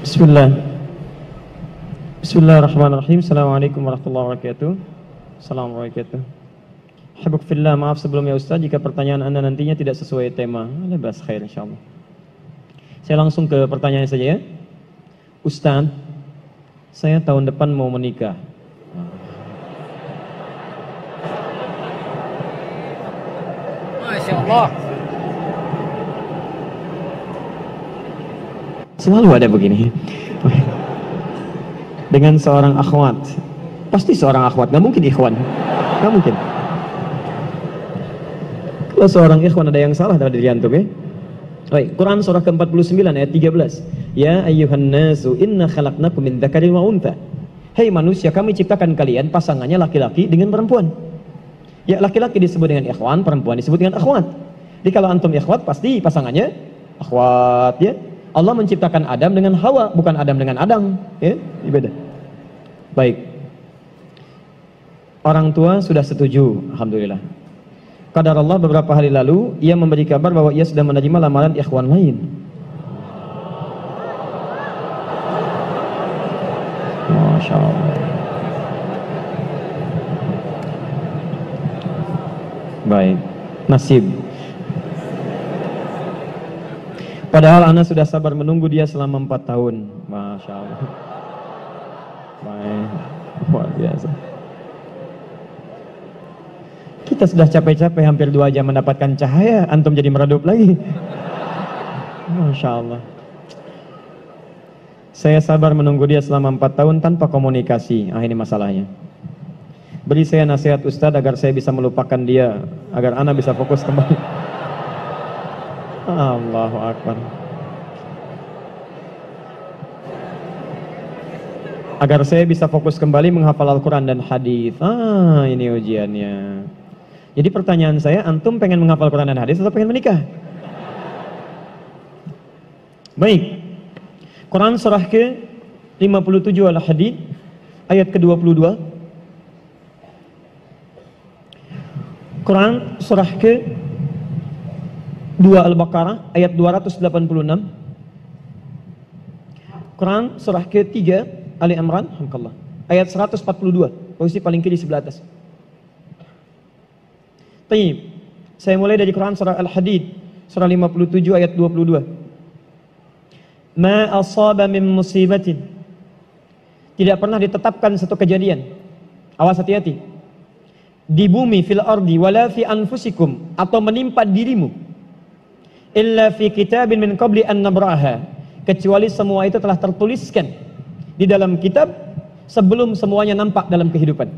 Bismillah. Bismillahirrahmanirrahim. Assalamualaikum warahmatullahi wabarakatuh. Assalamualaikum. Habuk fillah, maaf sebelumnya Ustaz jika pertanyaan Anda nantinya tidak sesuai tema. Lebas khair insyaallah. Saya langsung ke pertanyaan saja ya. Ustaz, saya tahun depan mau menikah. Masya Allah. Selalu ada begini. Dengan seorang akhwat. Pasti seorang akhwat, nggak mungkin ikhwan. Nggak mungkin. Kalau seorang ikhwan ada yang salah dari diri antum ya. Baik, Quran surah ke-49 ayat 13. Ya ayyuhan nasu inna khalaqnakum min dzakarin wa untha. Hei manusia, kami ciptakan kalian pasangannya laki-laki dengan perempuan. Ya, laki-laki disebut dengan ikhwan, perempuan disebut dengan akhwat. Jadi kalau antum ikhwat pasti pasangannya akhwat ya. Allah menciptakan Adam dengan Hawa, bukan Adam dengan Adam, ya, beda. Baik. Orang tua sudah setuju, alhamdulillah. Qadar Allah beberapa hari lalu ia memberi kabar bahwa ia sudah menerima lamaran ikhwan lain. Masya Allah. Baik, nasib. Padahal Ana sudah sabar menunggu dia selama 4 tahun. Masya Allah. Baik, luar biasa. Kita sudah capek-capek hampir 2 jam mendapatkan cahaya, antum jadi meredup lagi. Masya Allah. Saya sabar menunggu dia selama 4 tahun tanpa komunikasi. Ini masalahnya. Beri saya nasihat Ustadz agar saya bisa melupakan dia, agar Ana bisa fokus kembali. Allahu Akbar. Agar saya bisa fokus kembali menghafal Al-Quran dan hadis. Ini ujiannya. Jadi pertanyaan saya, antum pengen menghafal Quran dan hadis atau pengen menikah? Baik. Quran surah ke-57 Al-Hadid ayat ke-22. Quran surah ke-2 Al-Baqarah ayat 286. Quran surah ke-3 Ali Imran ayat 142, posisi paling kiri sebelah atas. Taib. Saya mulai dari Quran surah Al-Hadid surah 57 ayat 22. Ma asaba min musibatin. Tidak pernah ditetapkan satu kejadian. Awas hati-hati. Di bumi fil ardi wala fi anfusikum, atau menimpa dirimu, illa fi kitabin min qabli an nabraha, kecuali semua itu telah tertuliskan di dalam kitab sebelum semuanya nampak dalam kehidupan.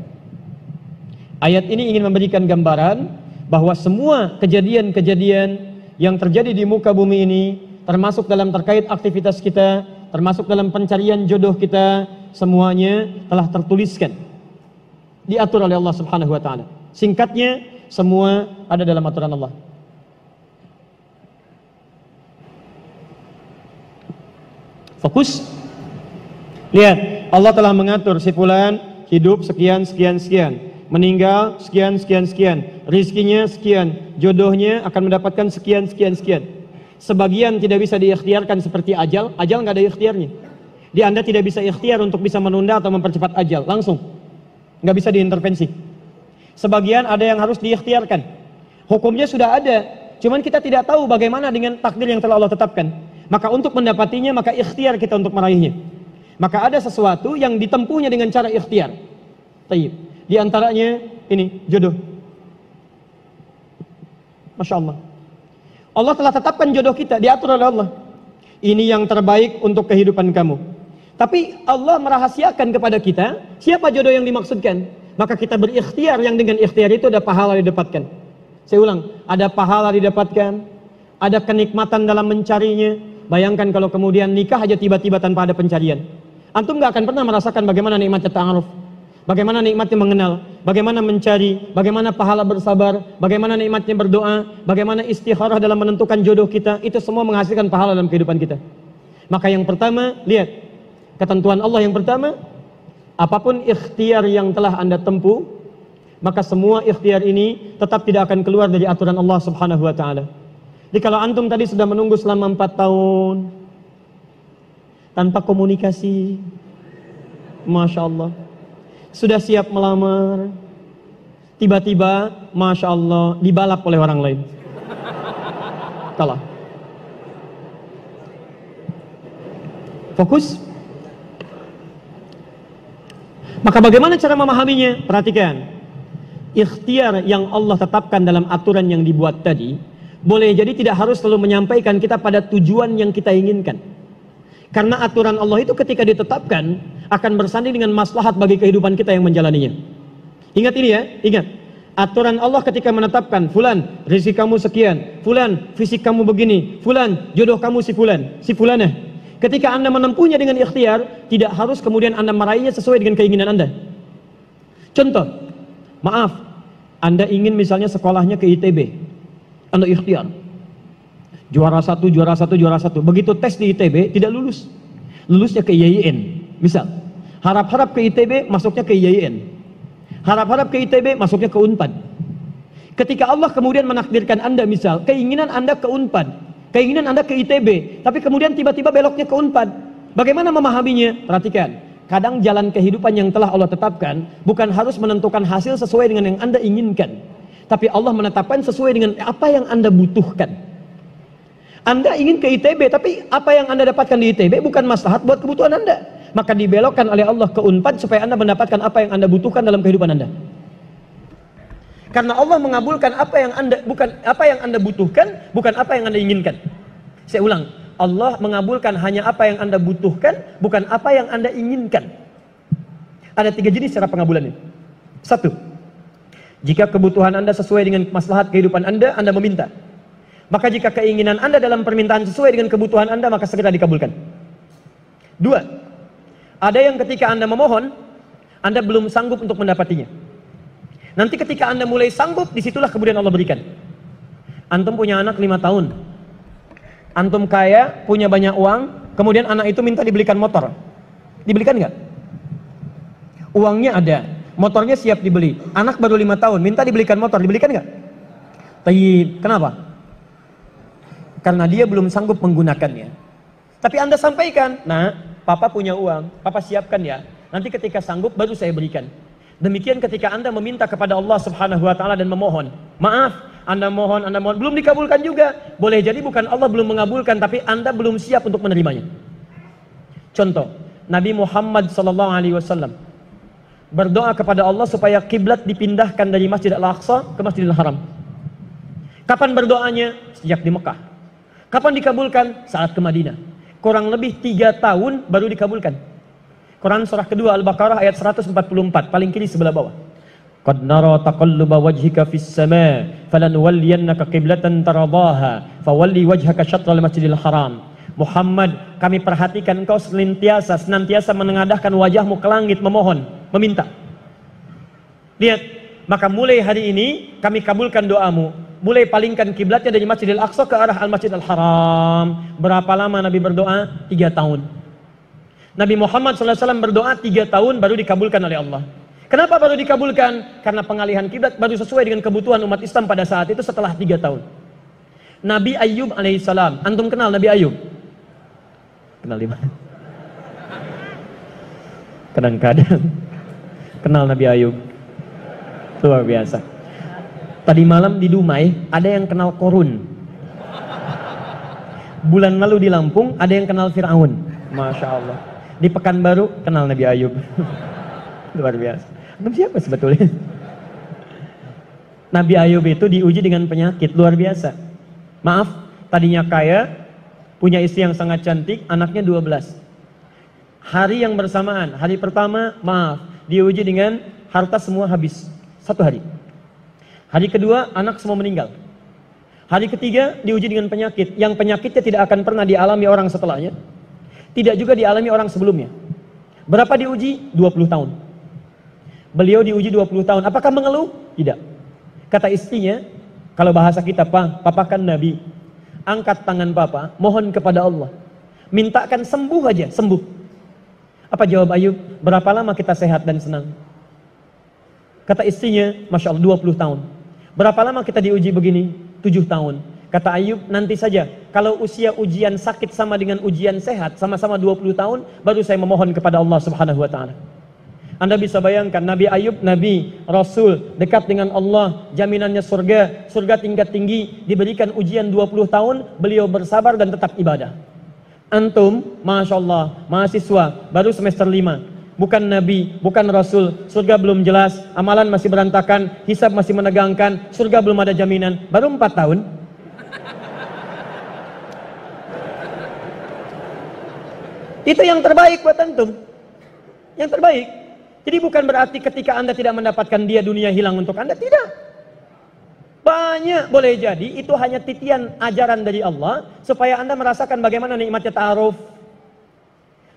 Ayat ini ingin memberikan gambaran bahwa semua kejadian-kejadian yang terjadi di muka bumi ini, termasuk dalam terkait aktivitas kita, termasuk dalam pencarian jodoh kita, semuanya telah tertuliskan, diatur oleh Allah Subhanahu wa taala. Singkatnya, semua ada dalam aturan Allah. Fokus. Lihat, Allah telah mengatur si fulan hidup sekian sekian sekian, meninggal sekian sekian sekian, rizkinya sekian, jodohnya akan mendapatkan sekian sekian sekian. Sebagian tidak bisa diikhtiarkan seperti ajal, ajal nggak ada ikhtiarnya. Di Anda tidak bisa ikhtiar untuk bisa menunda atau mempercepat ajal, langsung. Nggak bisa diintervensi. Sebagian ada yang harus diikhtiarkan. Hukumnya sudah ada, cuman kita tidak tahu bagaimana dengan takdir yang telah Allah tetapkan. Maka untuk mendapatinya, maka ikhtiar kita untuk meraihnya. Maka ada sesuatu yang ditempuhnya dengan cara ikhtiar. Taib. Di antaranya ini jodoh. Masya Allah. Allah telah tetapkan jodoh kita, diatur oleh Allah. Ini yang terbaik untuk kehidupan kamu. Tapi Allah merahasiakan kepada kita siapa jodoh yang dimaksudkan. Maka kita berikhtiar, yang dengan ikhtiar itu ada pahala didapatkan. Saya ulang, ada pahala didapatkan, ada kenikmatan dalam mencarinya. Bayangkan kalau kemudian nikah aja tiba-tiba tanpa ada pencarian. Antum gak akan pernah merasakan bagaimana nikmatnya ta'aruf, bagaimana nikmatnya mengenal, bagaimana mencari, bagaimana pahala bersabar, bagaimana nikmatnya berdoa, bagaimana istikharah dalam menentukan jodoh kita. Itu semua menghasilkan pahala dalam kehidupan kita. Maka yang pertama, lihat ketentuan Allah yang pertama, apapun ikhtiar yang telah Anda tempuh, maka semua ikhtiar ini tetap tidak akan keluar dari aturan Allah Subhanahu wa taala. Jadi kalau antum tadi sudah menunggu selama 4 tahun, tanpa komunikasi. Masya Allah. Sudah siap melamar, tiba-tiba Masya Allah dibalap oleh orang lain. Kalah. Fokus. Maka bagaimana cara memahaminya? Perhatikan. Ikhtiar yang Allah tetapkan dalam aturan yang dibuat tadi, boleh jadi tidak harus selalu menyampaikan kita pada tujuan yang kita inginkan. Karena aturan Allah itu ketika ditetapkan akan bersanding dengan maslahat bagi kehidupan kita yang menjalaninya. Ingat ini ya, ingat. Aturan Allah ketika menetapkan, fulan rezeki kamu sekian, fulan fisik kamu begini, fulan jodoh kamu si fulan, si fulanah. Ketika Anda menempuhnya dengan ikhtiar, tidak harus kemudian Anda meraihnya sesuai dengan keinginan Anda. Contoh, maaf, Anda ingin misalnya sekolahnya ke ITB, Anda ikhtiar. Juara satu. Begitu tes di ITB, tidak lulus. Lulusnya ke IAIN. Misal, harap-harap ke ITB, masuknya ke IAIN. Harap-harap ke ITB, masuknya ke UNPAD. Ketika Allah kemudian menakdirkan Anda misal, keinginan Anda ke UNPAD, keinginan Anda ke ITB, tapi kemudian tiba-tiba beloknya ke UNPAD. Bagaimana memahaminya? Perhatikan. Kadang jalan kehidupan yang telah Allah tetapkan, bukan harus menentukan hasil sesuai dengan yang Anda inginkan. Tapi Allah menetapkan sesuai dengan apa yang Anda butuhkan. Anda ingin ke ITB, tapi apa yang Anda dapatkan di ITB bukan maslahat buat kebutuhan Anda. Maka dibelokkan oleh Allah ke UNPAD supaya Anda mendapatkan apa yang Anda butuhkan dalam kehidupan Anda. Karena Allah mengabulkan apa yang Anda butuhkan, bukan apa yang Anda inginkan. Saya ulang, Allah mengabulkan hanya apa yang Anda butuhkan, bukan apa yang Anda inginkan. Ada 3 jenis cara pengabulannya. 1. Jika kebutuhan Anda sesuai dengan maslahat kehidupan Anda meminta. Maka jika keinginan Anda dalam permintaan sesuai dengan kebutuhan Anda, maka segera dikabulkan. 2. Ada yang ketika Anda memohon, Anda belum sanggup untuk mendapatinya. Nanti ketika Anda mulai sanggup, disitulah kemudian Allah berikan. Antum punya anak 5 tahun. Antum kaya, punya banyak uang, kemudian anak itu minta dibelikan motor. Dibelikan nggak? Uangnya ada, motornya siap dibeli. Anak baru 5 tahun, minta dibelikan motor, dibelikan nggak? Kenapa? Karena dia belum sanggup menggunakannya. Tapi Anda sampaikan, nah, papa punya uang, papa siapkan ya. Nanti ketika sanggup baru saya berikan. Demikian ketika Anda meminta kepada Allah Subhanahu wa taala dan memohon. Maaf, Anda mohon, belum dikabulkan juga. Boleh jadi bukan Allah belum mengabulkan, tapi Anda belum siap untuk menerimanya. Contoh, Nabi Muhammad SAW berdoa kepada Allah supaya kiblat dipindahkan dari Masjid Al-Aqsa ke Masjidil Haram. Kapan berdoanya? Sejak di Mekah. Kapan dikabulkan? Saat ke Madinah. Kurang lebih 3 tahun baru dikabulkan. Quran surah kedua Al-Baqarah ayat 144, paling kiri sebelah bawah. Qad nara taqalluba wajhika fis sama' falanuwalliyannaka qiblatan taradaha fawalli wajhaka syatral masjidil haram. Muhammad, kami perhatikan engkau senantiasa menengadahkan wajahmu ke langit memohon, meminta. Lihat, maka mulai hari ini kami kabulkan doamu. Mulai palingkan kiblatnya dari Masjidil Aqsa ke arah Al-Masjidil Haram. Berapa lama Nabi berdoa? 3 tahun. Nabi Muhammad SAW berdoa 3 tahun baru dikabulkan oleh Allah. Kenapa baru dikabulkan? Karena pengalihan kiblat baru sesuai dengan kebutuhan umat Islam pada saat itu setelah 3 tahun. Nabi Ayub alaihissalam. Antum kenal Nabi Ayub? Kenal di mana? Kadang-kadang kenal Nabi Ayub. Luar biasa. Tadi malam di Dumai ada yang kenal Korun. Bulan lalu di Lampung ada yang kenal Fir'aun. Masya Allah. Di Pekanbaru kenal Nabi Ayub. Luar biasa. Antum siapa sebetulnya? Nabi Ayub itu diuji dengan penyakit luar biasa. Maaf, tadinya kaya, punya istri yang sangat cantik, anaknya 12. Hari yang bersamaan, hari pertama, maaf, diuji dengan harta semua habis. 1 hari. Hari kedua, anak semua meninggal. Hari ketiga, diuji dengan penyakit. Yang penyakitnya tidak akan pernah dialami orang setelahnya. Tidak juga dialami orang sebelumnya. Berapa diuji? 20 tahun. Beliau diuji 20 tahun. Apakah mengeluh? Tidak. Kata istrinya, kalau bahasa kita, papa kan Nabi. Angkat tangan papa, mohon kepada Allah. Mintakan sembuh aja, sembuh. Apa jawab Ayub? Berapa lama kita sehat dan senang? Kata istrinya, Masya Allah, 20 tahun. Berapa lama kita diuji begini? 7 tahun. Kata Ayub, nanti saja. Kalau usia ujian sakit sama dengan ujian sehat, sama-sama 20 tahun, baru saya memohon kepada Allah Subhanahu wa Ta'ala. Anda bisa bayangkan, Nabi Ayub, Nabi, Rasul, dekat dengan Allah, jaminannya surga, surga tingkat tinggi, diberikan ujian 20 tahun, beliau bersabar dan tetap ibadah. Antum, Masya Allah, mahasiswa, baru semester 5, bukan Nabi, bukan Rasul, surga belum jelas, amalan masih berantakan, hisab masih menegangkan, surga belum ada jaminan, baru 4 tahun. Itu yang terbaik buat antum. Yang terbaik. Jadi bukan berarti ketika Anda tidak mendapatkan dia, dunia hilang untuk Anda. Tidak. Banyak boleh jadi itu hanya titian ajaran dari Allah supaya Anda merasakan bagaimana nikmatnya ta'aruf.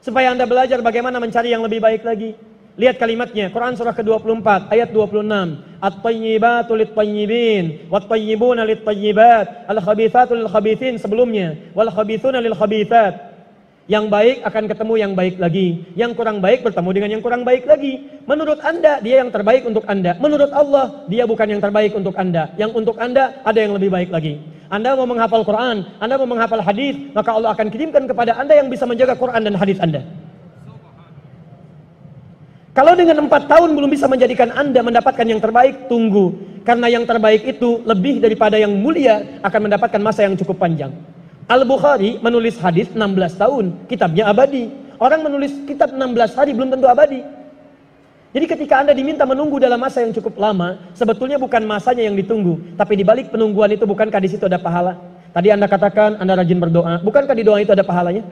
Supaya Anda belajar bagaimana mencari yang lebih baik lagi. Lihat kalimatnya, Quran surah ke-24 ayat 26. At-tayyibatu lit-tayyibin wat-tayyibuna lit-tayyibat al-khabithatu lil-khabithin sebelumnya wal khabithuna lil-khabithat. Yang baik akan ketemu yang baik lagi, yang kurang baik bertemu dengan yang kurang baik lagi. Menurut Anda dia yang terbaik untuk Anda, menurut Allah dia bukan yang terbaik untuk Anda. Yang untuk Anda ada yang lebih baik lagi. Anda mau menghafal Quran, Anda mau menghafal hadis, maka Allah akan kirimkan kepada Anda yang bisa menjaga Quran dan hadis Anda. Kalau dengan 4 tahun belum bisa menjadikan Anda mendapatkan yang terbaik, tunggu. Karena yang terbaik itu lebih daripada yang mulia akan mendapatkan masa yang cukup panjang. Al-Bukhari menulis hadis 16 tahun, kitabnya abadi. Orang menulis kitab 16 hari belum tentu abadi. Jadi ketika Anda diminta menunggu dalam masa yang cukup lama, sebetulnya bukan masanya yang ditunggu, tapi di balik penungguan itu bukankah di situ ada pahala? Tadi Anda katakan Anda rajin berdoa, bukankah di doa itu ada pahalanya?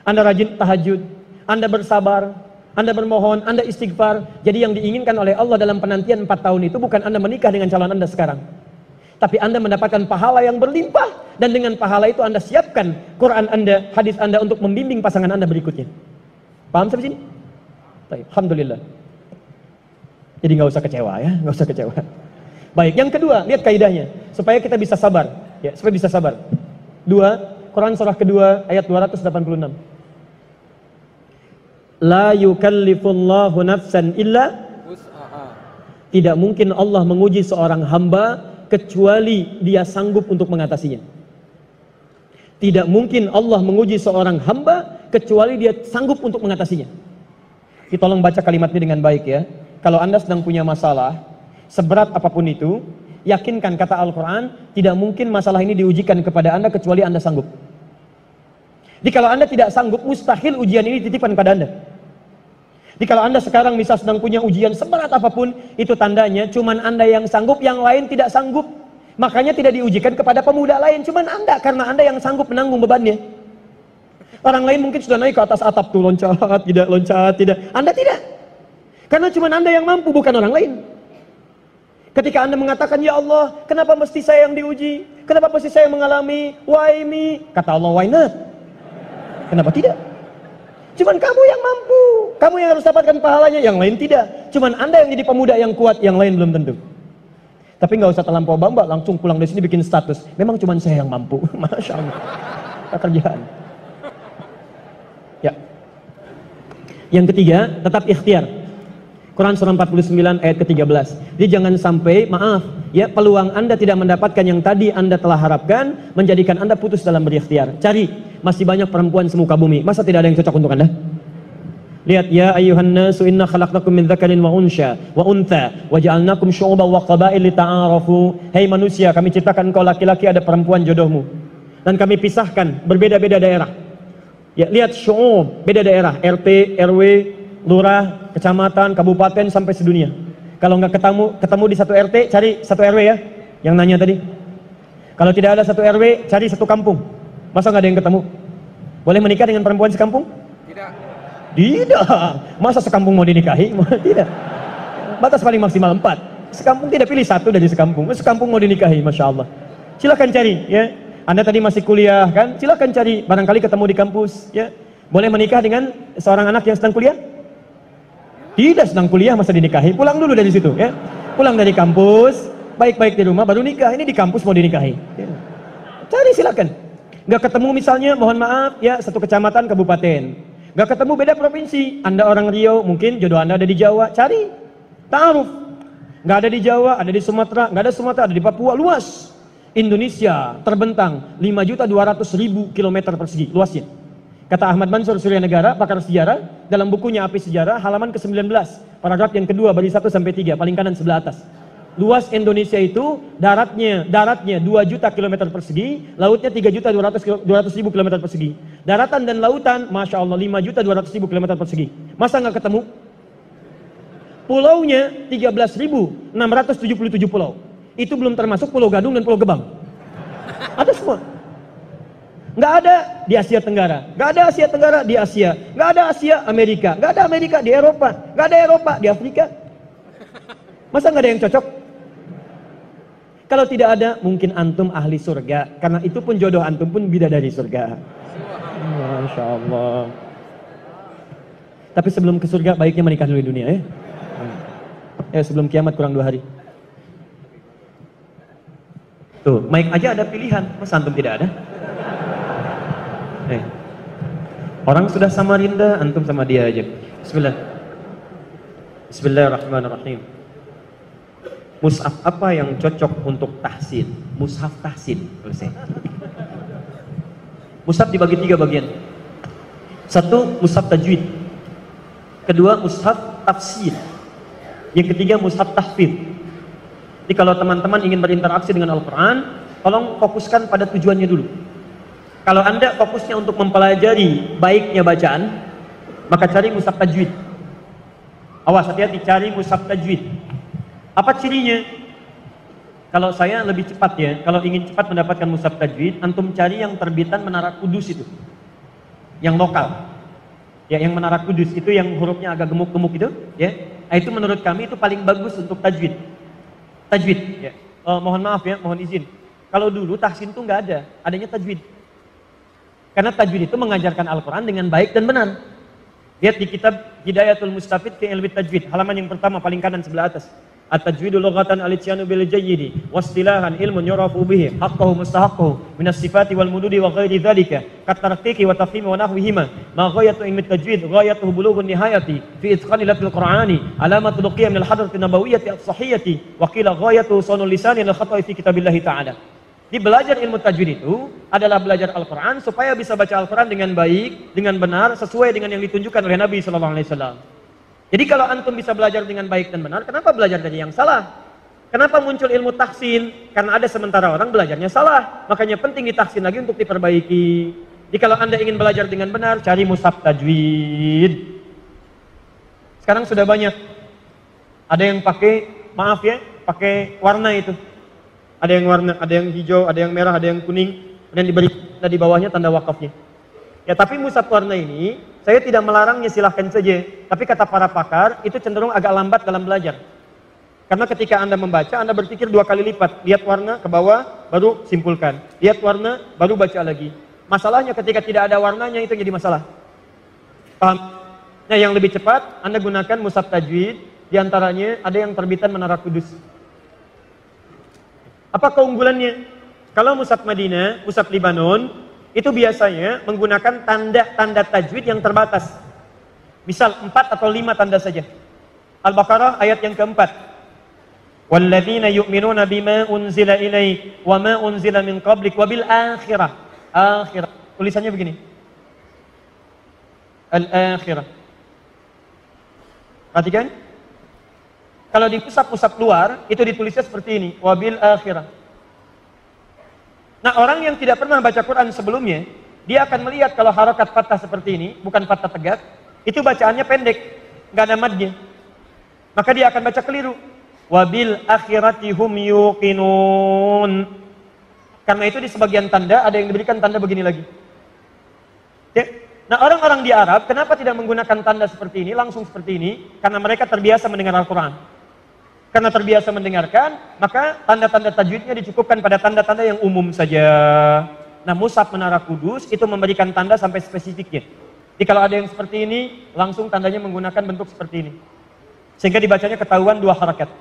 Anda rajin tahajud, Anda bersabar, Anda bermohon, Anda istighfar. Jadi yang diinginkan oleh Allah dalam penantian 4 tahun itu bukan Anda menikah dengan calon Anda sekarang, tapi Anda mendapatkan pahala yang berlimpah. Dan dengan pahala itu Anda siapkan Quran Anda, hadis Anda untuk membimbing pasangan Anda berikutnya. Paham sampai sini? Baik, alhamdulillah. Jadi nggak usah kecewa ya, nggak usah kecewa. Baik, yang kedua, lihat kaidahnya. Supaya kita bisa sabar. Ya, supaya bisa sabar. 2, Quran surah kedua ayat 286. La yukallifullahu nafsan illa wus'aha. Tidak mungkin Allah menguji seorang hamba kecuali dia sanggup untuk mengatasinya. Tidak mungkin Allah menguji seorang hamba kecuali dia sanggup untuk mengatasinya. Kita tolong baca kalimatnya dengan baik ya. Kalau Anda sedang punya masalah, seberat apapun itu, yakinkan kata Al-Quran, tidak mungkin masalah ini diujikan kepada Anda kecuali Anda sanggup. Jadi kalau Anda tidak sanggup, mustahil ujian ini dititipkan pada Anda. Jadi kalau Anda sekarang misal sedang punya ujian seberat apapun, itu tandanya cuman Anda yang sanggup, yang lain tidak sanggup. Makanya tidak diujikan kepada pemuda lain, cuman Anda, karena Anda yang sanggup menanggung bebannya. Orang lain mungkin sudah naik ke atas atap tuh, loncat, tidak. Anda tidak. Karena cuman Anda yang mampu, bukan orang lain. Ketika Anda mengatakan, ya Allah, kenapa mesti saya yang diuji? Kenapa mesti saya mengalami? Why me? Kata Allah, why not? Kenapa tidak? Cuman kamu yang mampu, kamu yang harus dapatkan pahalanya, yang lain tidak. Cuman Anda yang jadi pemuda yang kuat, yang lain belum tentu. Tapi nggak usah terlampau bangga, langsung pulang dari sini bikin status. Memang cuman saya yang mampu, masya Allah. Kerjaan. Ya. Yang ketiga, tetap ikhtiar. Quran surah 49 ayat ke-13. Jadi jangan sampai, maaf, ya peluang Anda tidak mendapatkan yang tadi Anda telah harapkan, menjadikan Anda putus dalam berikhtiar. Cari, masih banyak perempuan semuka bumi. Masa tidak ada yang cocok untuk Anda? Lihat, ya ayyuhan nasu inna khalaqnakum min dzakarin wa unsha wa untha wa ja'alnakum syu'uban wa qabail lita'arafu. Hei manusia, kami ciptakan engkau laki-laki, ada perempuan jodohmu. Dan kami pisahkan berbeda-beda daerah. Ya, lihat syu'ub, beda daerah, RT, RW, lurah, kecamatan, kabupaten sampai sedunia. Kalau nggak ketemu di satu RT, cari satu RW ya. Yang nanya tadi. Kalau tidak ada satu RW, cari satu kampung. Masa nggak ada yang ketemu? Boleh menikah dengan perempuan sekampung? Tidak. Masa sekampung mau dinikahi? Tidak. Batas paling maksimal 4. Sekampung tidak pilih satu dari sekampung. Sekampung mau dinikahi, masya Allah. Silakan cari, ya. Anda tadi masih kuliah kan? Silakan cari. Barangkali ketemu di kampus, ya. Boleh menikah dengan seorang anak yang sedang kuliah? Tidak sedang kuliah masa dinikahi. Pulang dulu dari situ, ya. Pulang dari kampus, baik-baik di rumah, baru nikah. Ini di kampus mau dinikahi. Ya. Cari silakan. Nggak ketemu misalnya, mohon maaf, ya satu kecamatan, kabupaten. Gak ketemu, beda provinsi. Anda orang Riau, mungkin jodoh Anda ada di Jawa. Cari, ta'aruf. Gak ada di Jawa, ada di Sumatera. Gak ada Sumatera, ada di Papua, luas. Indonesia terbentang 5.200.000 kilometer persegi luasnya. Kata Ahmad Mansur Suryanegara, pakar sejarah, dalam bukunya Api Sejarah, halaman ke-19, paragraf yang kedua, baris 1 sampai 3, paling kanan sebelah atas. Luas Indonesia itu daratnya 2 juta kilometer persegi, lautnya 3.200.000 kilometer persegi. Daratan dan lautan, masya Allah, 5.200.000 kilometer persegi. Masa nggak ketemu? Pulaunya 13.677 pulau. Itu belum termasuk Pulau Gadung dan Pulau Gebang. Ada semua. Nggak ada di Asia Tenggara, nggak ada Asia Tenggara di Asia, nggak ada Asia Amerika, nggak ada Amerika di Eropa, nggak ada Eropa di Afrika. Masa nggak ada yang cocok? Kalau tidak ada, mungkin antum ahli surga, karena itu pun jodoh antum pun bidadari surga. Masya Allah. Tapi sebelum ke surga, baiknya menikah dulu di dunia ya. Sebelum kiamat kurang 2 hari. Tuh, mic aja ada pilihan, masa antum tidak ada? Orang sudah Samarinda, antum sama dia aja. Bismillahirrahmanirrahim. Mushaf apa yang cocok untuk tahsin? Mushaf tahsin. Mushaf dibagi 3 bagian. 1, mushaf tajwid. Kedua, mushaf tafsir. Yang ketiga, mushaf tahfidz. Jadi kalau teman-teman ingin berinteraksi dengan Al-Quran, tolong fokuskan pada tujuannya dulu. Kalau Anda fokusnya untuk mempelajari baiknya bacaan, maka cari mushaf tajwid. Awas, hati-hati, cari mushaf tajwid. Apa cirinya? Kalau saya lebih cepat ya, kalau ingin cepat mendapatkan mushaf tajwid, antum cari yang terbitan Menara Kudus itu. Yang lokal. Ya, yang Menara Kudus itu yang hurufnya agak gemuk-gemuk itu, ya. Nah, itu menurut kami itu paling bagus untuk tajwid. Tajwid, ya. Mohon maaf ya, mohon izin. Kalau dulu tahsin itu nggak ada, adanya tajwid. Karena tajwid itu mengajarkan Al-Quran dengan baik dan benar. Lihat di kitab Hidayatul Mustafid fi Ilmi Tajwid, halaman yang pertama paling kanan sebelah atas. At-tajwidu lughatan al-ityanu bil jayyidi wastilahan ilmun yurafu bihi haqqahu mustahaqqahu min as-sifati wal mududi wa ghairi dzalika kat tarqiqi wa tafhimi wa nahwihima ma ghayatu ilmi tajwid ghayatuhu bulughun nihayati fi itqani latil qur'ani alamatul luqiyah min al-hadrati nabawiyyati as-sahihati wa qila ghayatu sunul lisani al khata'i fi kitabillah ta'ala. Di belajar ilmu tajwid itu adalah belajar Al-Quran supaya bisa baca Al-Quran dengan baik, dengan benar, sesuai dengan yang ditunjukkan oleh Nabi SAW. Jadi kalau antum bisa belajar dengan baik dan benar, kenapa belajar dari yang salah? Kenapa muncul ilmu tahsin? Karena ada sementara orang belajarnya salah. Makanya penting ditahsin lagi untuk diperbaiki. Jadi kalau Anda ingin belajar dengan benar, cari mushaf tajwid. Sekarang sudah banyak. Ada yang pakai, maaf ya, pakai warna itu. Ada yang warna, ada yang hijau, ada yang merah, ada yang kuning, dan diberi di bawahnya tanda wakafnya. Ya, tapi mushaf warna ini, saya tidak melarangnya, silahkan saja. Tapi kata para pakar, itu cenderung agak lambat dalam belajar. Karena ketika Anda membaca, Anda berpikir 2 kali lipat. Lihat warna ke bawah, baru simpulkan. Lihat warna, baru baca lagi. Masalahnya ketika tidak ada warnanya, itu jadi masalah. Paham? Nah, yang lebih cepat, Anda gunakan mushaf tajwid. Di antaranya, ada yang terbitan Menara Kudus. Apa keunggulannya? Kalau mushaf Madinah, mushaf Libanon, itu biasanya menggunakan tanda-tanda tajwid yang terbatas. Misal 4 atau 5 tanda saja. Al-Baqarah ayat yang keempat. Walladzina yu'minuna bima unzila ilaik wa ma unzila min qablik wa bil akhirah. Akhirah. Tulisannya begini. Al-akhirah. Perhatikan. Kalau di pusat-pusat luar, itu ditulisnya seperti ini. Wabil akhirah. Nah, orang yang tidak pernah baca Quran sebelumnya, dia akan melihat kalau harokat fathah seperti ini, bukan fathah tegak, itu bacaannya pendek, nggak ada madnya. Maka dia akan baca keliru. Wabil akhirati hum yuqinun. Karena itu di sebagian tanda, ada yang diberikan tanda begini lagi. Ya. Nah, orang-orang di Arab, kenapa tidak menggunakan tanda seperti ini, langsung seperti ini? Karena mereka terbiasa mendengar Al-Quran. Karena terbiasa mendengarkan, maka tanda-tanda tajwidnya dicukupkan pada tanda-tanda yang umum saja. Nah, mushaf Menara Kudus itu memberikan tanda sampai spesifiknya. Jadi kalau ada yang seperti ini, langsung tandanya menggunakan bentuk seperti ini. Sehingga dibacanya ketahuan 2 harakat.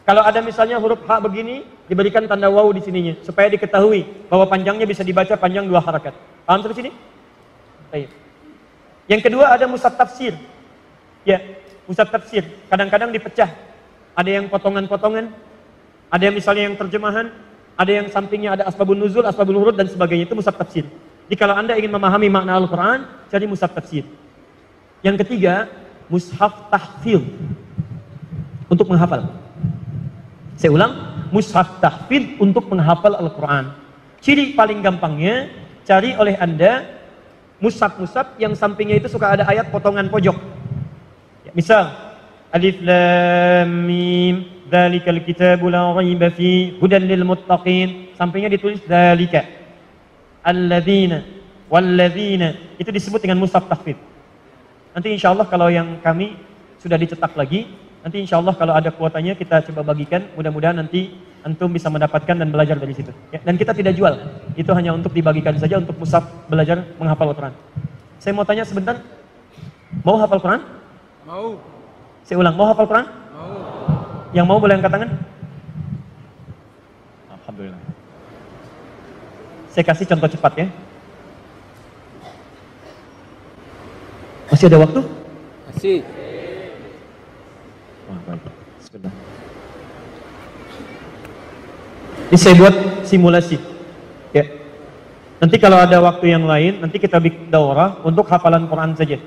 Kalau ada misalnya huruf H begini, diberikan tanda waw di sininya. Supaya diketahui bahwa panjangnya bisa dibaca panjang 2 harakat. Paham sampai sini? Baik. Yang kedua ada mushaf tafsir. Ya, mushaf tafsir. Kadang-kadang dipecah. Ada yang potongan-potongan, ada yang misalnya yang terjemahan, Ada yang sampingnya ada asbabun nuzul, asbabul wurud dan sebagainya, itu mushaf tafsir. Jadi kalau Anda ingin memahami makna Al-Quran, cari mushaf tafsir. Yang ketiga, mushaf tahfidz untuk menghafal. Saya ulang, mushaf tahfidz untuk menghafal Al-Quran. Ciri paling gampangnya, cari oleh Anda mushaf-mushaf yang sampingnya itu suka ada ayat potongan pojok. Ya, misal, Alif Lam Mim, Dzalikal kitabu la raiba fi hudan lil muttaqin. Sampingnya ditulis dzalika. Alladzina walladzina, itu disebut dengan mushaf tahfidz. Nanti insya Allah kalau yang kami sudah dicetak lagi, nanti insya Allah kalau ada kuotanya kita coba bagikan, mudah-mudahan nanti antum bisa mendapatkan dan belajar dari situ. Ya, dan kita tidak jual, itu hanya untuk dibagikan saja untuk mushaf belajar menghafal Al-Quran. Saya mau tanya sebentar, mau hafal Quran? Mau. Saya ulang, mau hafal Quran? Mau. Yang mau boleh angkat tangan? Alhamdulillah. Saya kasih contoh cepat ya. Masih ada waktu? Masih. Wah, baik. Sebentar. Ini saya buat simulasi. Ya. Nanti kalau ada waktu yang lain, nanti kita bikin daurah untuk hafalan Quran saja.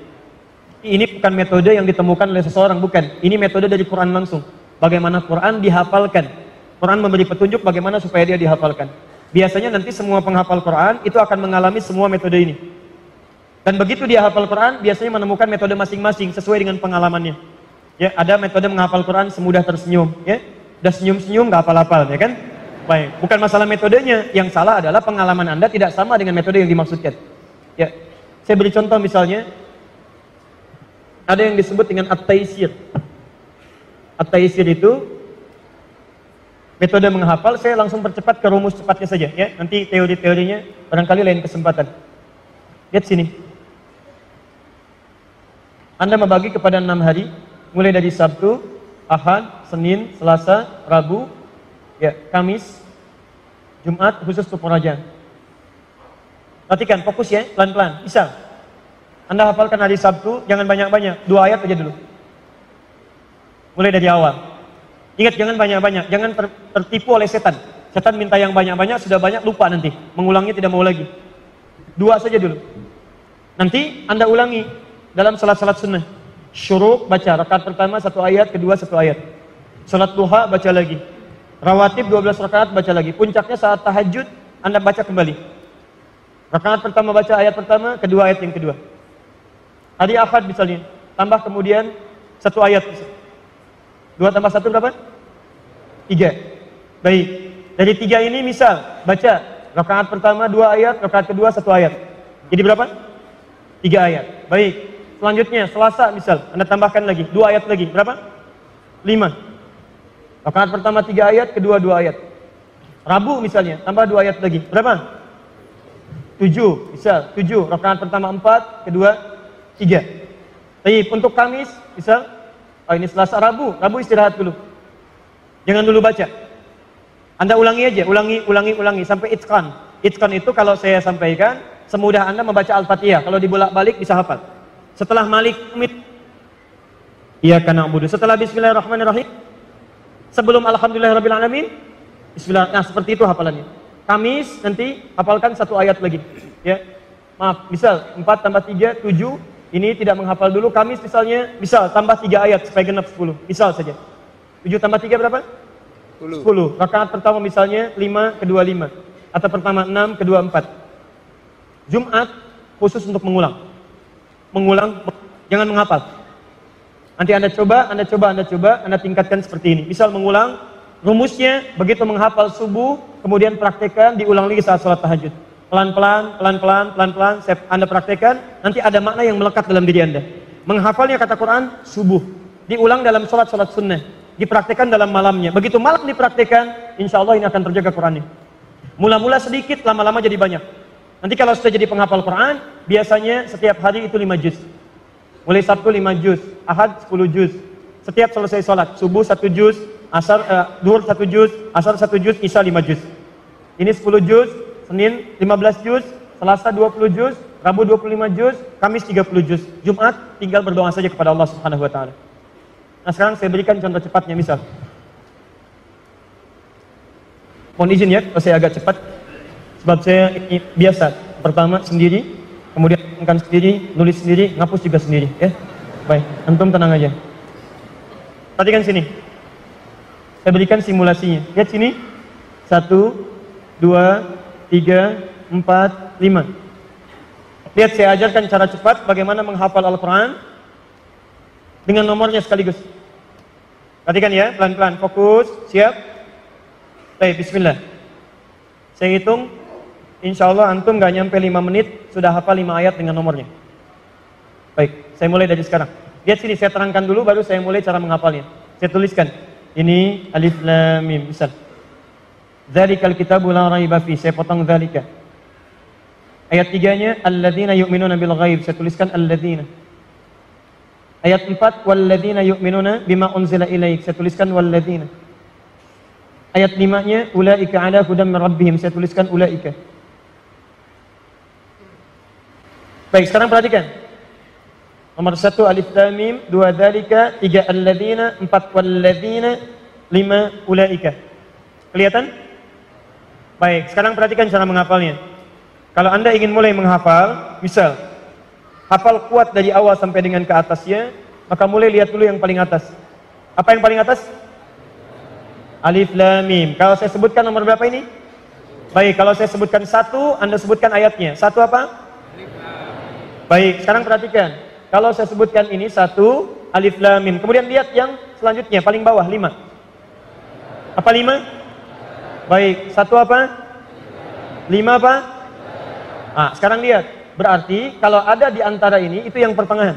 Ini bukan metode yang ditemukan oleh seseorang, bukan. Ini metode dari Quran langsung. Bagaimana Quran dihafalkan. Quran memberi petunjuk bagaimana supaya dia dihafalkan. Biasanya nanti semua penghafal Quran itu akan mengalami semua metode ini. Dan begitu dia hafal Quran, biasanya menemukan metode masing-masing sesuai dengan pengalamannya. Ya, ada metode menghafal Quran semudah tersenyum, ya. Udah senyum-senyum nggak hafal-hafal, ya kan? Baik, bukan masalah metodenya, yang salah adalah pengalaman Anda tidak sama dengan metode yang dimaksudkan. Ya. Saya beri contoh misalnya, ada yang disebut dengan at-taysir. At-taysir itu metode menghafal, saya langsung percepat ke rumus cepatnya saja, ya. Nanti teori-teorinya barangkali lain kesempatan. Lihat sini. Anda membagi kepada 6 hari, mulai dari Sabtu, Ahad, Senin, Selasa, Rabu, ya, Kamis, Jumat, khusus untuk pengajian. Perhatikan, fokus ya, pelan-pelan. Bisa. Anda hafalkan hari Sabtu, jangan banyak-banyak, 2 ayat aja dulu. Mulai dari awal. Ingat, jangan banyak-banyak, jangan tertipu oleh setan. Setan minta yang banyak-banyak, sudah banyak, lupa nanti. Mengulangnya tidak mau lagi. 2 saja dulu. Nanti Anda ulangi dalam salat-salat sunnah. Syuruk baca, rakaat pertama 1 ayat, kedua 1 ayat. Salat duha baca lagi. Rawatib 12 rakaat baca lagi. Puncaknya saat tahajud Anda baca kembali. Rakaat pertama baca ayat pertama, kedua ayat yang kedua. Hari Ahad misalnya, tambah kemudian 1 ayat. 2 tambah 1 berapa? 3. Baik. Dari 3 ini misal baca rakaat pertama 2 ayat, rakaat kedua 1 ayat. Jadi berapa? 3 ayat. Baik. Selanjutnya Selasa misal, Anda tambahkan lagi 2 ayat lagi. Berapa? 5. Rakaat pertama 3 ayat, kedua 2 ayat. Rabu misalnya, tambah 2 ayat lagi. Berapa? 7. Misal 7. Rakaat pertama 4, kedua 3. Baik, untuk Kamis misal, oh ini Selasa, Rabu istirahat dulu. Jangan dulu baca. Anda ulangi aja, ulangi sampai itqan. Itqan itu kalau saya sampaikan semudah Anda membaca Al-Fatihah. Kalau dibolak-balik bisa hafal. Setelah Malik Iyyaka na'budu. Setelah Bismillahirrahmanirrahim. Sebelum Alhamdulillahirabbil alamin. Bismillah. Nah, seperti itu hafalannya. Kamis nanti hafalkan 1 ayat lagi. Ya. Maaf, misal 4 tambah 3 7. Ini tidak menghafal dulu. Kamis misalnya, misal tambah 3 ayat supaya genap 10. Misal saja. 7 tambah 3 berapa? 10. Rakaat pertama misalnya 5, kedua 5. Atau pertama 6, kedua 4. Jumat khusus untuk mengulang. Jangan menghafal. Nanti Anda coba, Anda tingkatkan seperti ini. Misal mengulang, rumusnya begitu menghafal subuh, kemudian praktekkan, diulang lagi saat sholat tahajud. Pelan-pelan, Anda praktekkan, nanti ada makna yang melekat dalam diri Anda. Menghafalnya kata Quran, subuh. Diulang dalam sholat sunnah. Dipraktekkan dalam malamnya. Begitu malam dipraktekkan, insya Allah ini akan terjaga Qurannya. Mula-mula sedikit, lama-lama jadi banyak. Nanti kalau sudah jadi penghafal Quran, biasanya setiap hari itu 5 juz. Mulai Sabtu 5 juz, Ahad 10 juz. Setiap selesai sholat, subuh 1 juz, duhur 1 juz, asar 1 juz, isya 5 juz. Ini 10 juz, Senin 15 juz, Selasa 20 juz, Rabu 25 juz, Kamis 30 juz. Jumat tinggal berdoa saja kepada Allah Subhanahu wa taala. Nah, sekarang saya berikan contoh cepatnya misal. Mohon izin ya, kalau saya agak cepat. Sebab saya ini biasa. Pertama sendiri, kemudian makan sendiri, nulis sendiri, ngapus juga sendiri. Ya, baik. Antum tenang aja. Perhatikan sini. Saya berikan simulasinya. Lihat sini. 1, 2, 3, 4, 5. Lihat saya ajarkan cara cepat bagaimana menghafal Al-Quran dengan nomornya sekaligus. Perhatikan ya, pelan-pelan, fokus, siap. Baik, bismillah. Saya hitung, insya Allah antum gak nyampe 5 menit sudah hafal 5 ayat dengan nomornya. Baik, saya mulai dari sekarang. Lihat sini, saya terangkan dulu baru saya mulai cara menghafalnya. Saya tuliskan, ini alif lam mim, misal. Dzalikal kitabu la raiba fi, saya potong dzalika. Ayat 3-nya alladzina yu'minuna bil ghaib, saya tuliskan alladzina. Ayat 4, walladzina yu'minuna bima unzila ilaik, saya tuliskan walladzina. Ayat 5-nya ulaika ala hudam min rabbihim, saya tuliskan ulaika. Baik, sekarang perhatikan. Nomor 1 alif lam mim, 2 dzalika, 3 alladzina, 4 walladzina, 5 ulaika. Kelihatan? Baik, sekarang perhatikan cara menghafalnya. Kalau Anda ingin mulai menghafal, misal hafal kuat dari awal sampai dengan ke atasnya, maka mulai lihat dulu yang paling atas. Apa yang paling atas? Alif lam mim. Kalau saya sebutkan nomor berapa ini? Baik, kalau saya sebutkan 1, Anda sebutkan ayatnya. 1 apa? Baik, sekarang perhatikan. Kalau saya sebutkan ini 1, alif lam mim. Kemudian lihat yang selanjutnya, paling bawah 5. Apa 5? Baik, 1 apa? 5 apa? Ah, sekarang lihat. Berarti kalau ada di antara ini, itu yang pertengahan.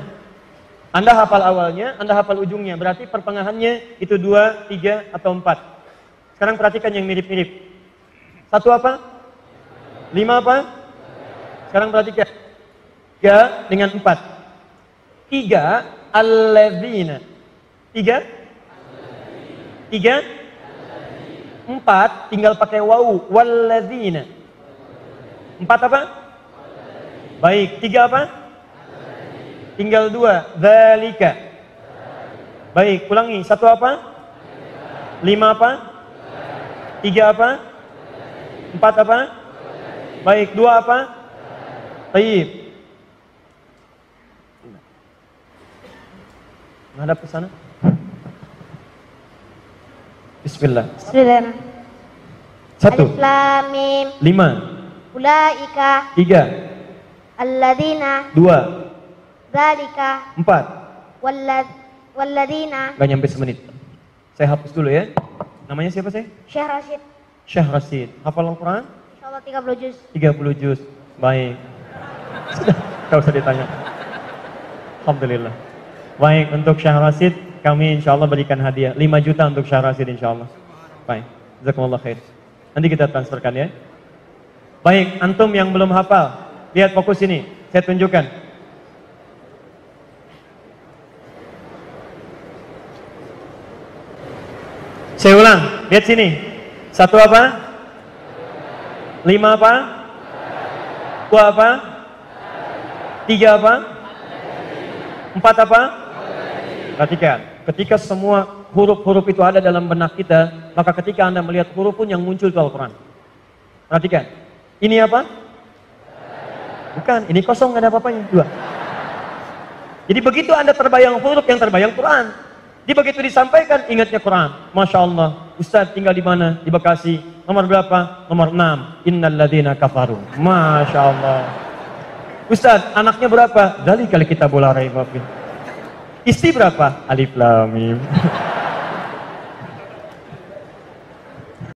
Anda hafal awalnya, Anda hafal ujungnya. Berarti pertengahannya itu 2, 3, atau 4. Sekarang perhatikan yang mirip-mirip. 1 apa? 5 apa? Sekarang perhatikan. 3 dengan 4. 3, alladzina. 3? 3? 4, tinggal pakai wawu. Walladzina. 4 apa? Baik, 3 apa? Tinggal 2, dzalika. Baik, ulangi. 1 apa? 5 apa? 3 apa? 4 apa? Baik, 2 apa? Baik. Menghadap ke sana. Bismillah. Bismillah. 1. Alif lam mim. 5. Ulaika 3. alladzina 2. dzalika 4. walladzina. Gak nyampe semenit. Saya hapus dulu ya. Namanya siapa saya? Syekh Rashid. Syekh Rashid. Hafal Al-Quran? Insyaallah 30 juz. 30 juz. Baik. Sudah, gak usah ditanya. Alhamdulillah. Baik, untuk Syekh Rashid kami insya Allah berikan hadiah 5 juta untuk Syekh Rashid insya Allah. Baik, jazakumullah khair. Nanti kita transferkan ya. Baik, antum yang belum hafal, lihat fokus ini, saya tunjukkan. Saya ulang, lihat sini. 1 apa? 5 apa? 2 apa? 3 apa? 4 apa? Perhatikan, ketika semua huruf-huruf itu ada dalam benak kita, maka ketika Anda melihat huruf pun yang muncul itu Al-Quran. Perhatikan, ini apa? Bukan, ini kosong, nggak ada apa-apanya. 2. Jadi begitu Anda terbayang huruf, yang terbayang Quran. Jadi begitu disampaikan, ingatnya Quran. Masya Allah, Ustaz tinggal di mana? Di Bekasi. Nomor berapa? Nomor 6. Innal ladzina kafaru. Masya Allah. Ustaz, anaknya berapa? Dzalikal kitabul la raiba fihi. Istri berapa? Alif lam mim.